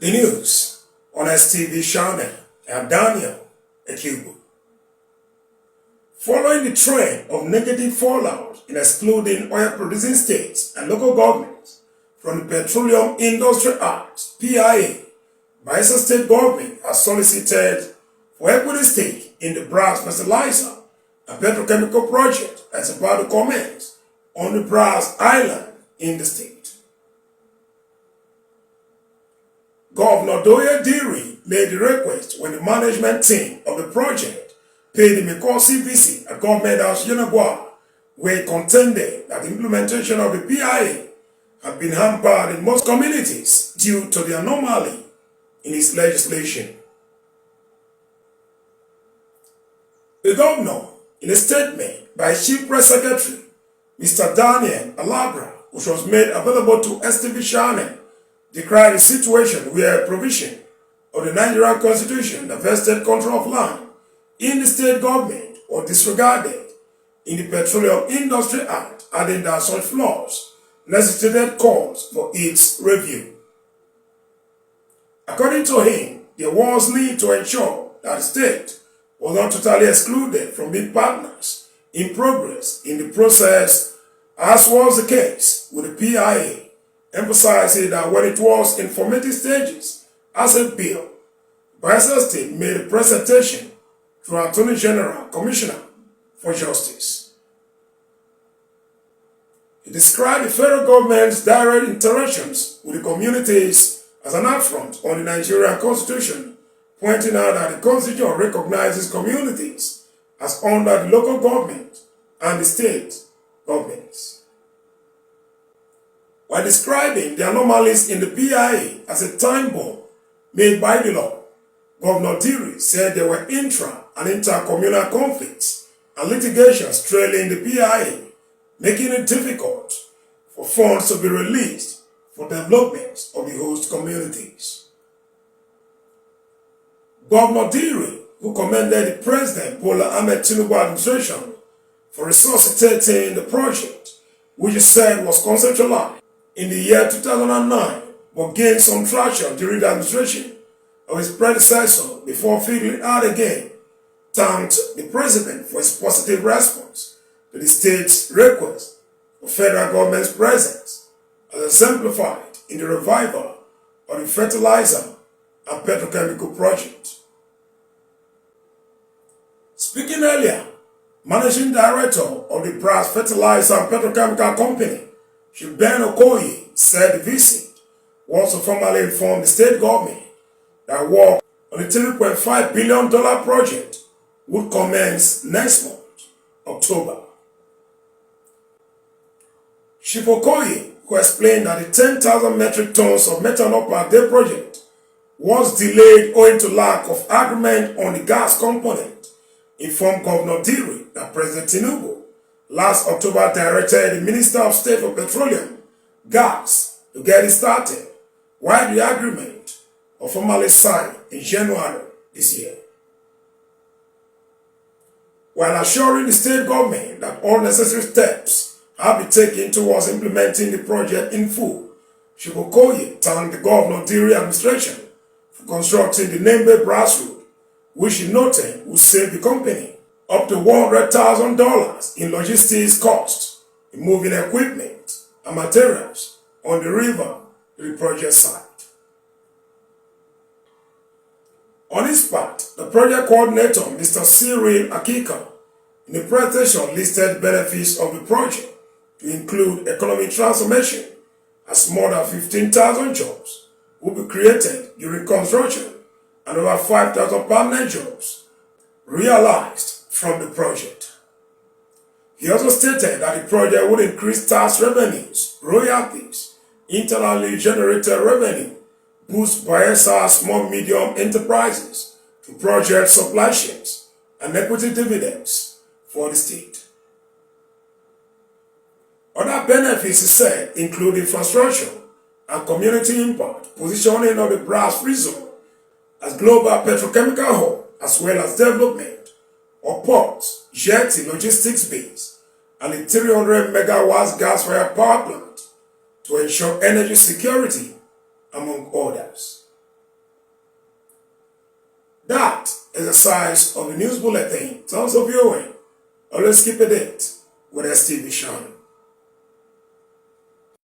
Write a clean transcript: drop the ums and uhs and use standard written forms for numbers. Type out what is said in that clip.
The news on STV channel and Daniel Ekubu. Following the trend of negative fallout in excluding oil-producing states and local governments from the Petroleum Industry Act (PIA), Bayelsa State Government has solicited for equity stake in the brass fertilizer and petrochemical project that is about to commence on the Brass Island in the state. Governor Diri made the request when the management team of the project paid him a courtesy visit at Government House Yenagua, where he contended that the implementation of the PIA had been hampered in most communities due to the anomaly in its legislation. The governor, in a statement by his Chief Press Secretary, Mr. Daniel Alabra, which was made available to STV channel, decried a situation where provision of the Nigerian Constitution that vested control of land in the state government was disregarded in the Petroleum Industry Act, adding that such flaws necessitated calls for its review. According to him, there was need to ensure that the state was not totally excluded from being partners in progress in the process, as was the case with the PIA, emphasizing that when it was in formative stages as a bill, Bayelsa State made a presentation to Attorney General Commissioner for Justice. He described the federal government's direct interactions with the communities as an affront on the Nigerian Constitution, pointing out that the Constitution recognizes communities as under the local government and the state governments. While describing the anomalies in the PIA as a time bomb made by the law, Governor Diri said there were intra- and intercommunal conflicts and litigations trailing the PIA, making it difficult for funds to be released for development of the host communities. Governor Diri, who commended the President Bola Ahmed Tinubu administration for resuscitating the project, which he said was conceptualized in the year 2009, but gained some traction during the administration of his predecessor before fiddling out again, thanked the president for his positive response to the state's request for federal government's presence, as exemplified in the revival of the fertilizer and petrochemical project. Speaking earlier, Managing Director of the Brass Fertilizer and Petrochemical Company, Ben Okoye, said the visit was to formally inform the state government that work on the $3.5 billion project would commence next month, October. Chief Okoye, who explained that the 10,000 metric tons of methanol per day project was delayed owing to lack of agreement on the gas component, informed Governor Diri that President Tinubu last October directed the Minister of State for Petroleum, Gas, to get it started, while the agreement was formally signed in January this year. While assuring the state government that all necessary steps have been taken towards implementing the project in full, Chief Okoye thanked the Governor Diri administration for constructing the Nembe Brass Road, which he noted would save the company up to $100,000 in logistics costs in moving equipment and materials on the river to the project site. On his part, the project coordinator, Mr. Cyril Akika, in the presentation listed benefits of the project to include economic transformation, as more than 15,000 jobs will be created during construction and over 5,000 permanent jobs realized from the project. He also stated that the project would increase tax revenues, royalties, internally generated revenue, boost Bayelsa small-medium enterprises to project supply chains and equity dividends for the state. Other benefits, he said, include infrastructure and community impact, positioning of the brass free zone as global petrochemical hub, as well as development of ports, jetty logistics base, and a 300 megawatts gas-fired power plant to ensure energy security, among others. That is the size of the news bulletin. Thanks for viewing. Always keep a date with ST Vision.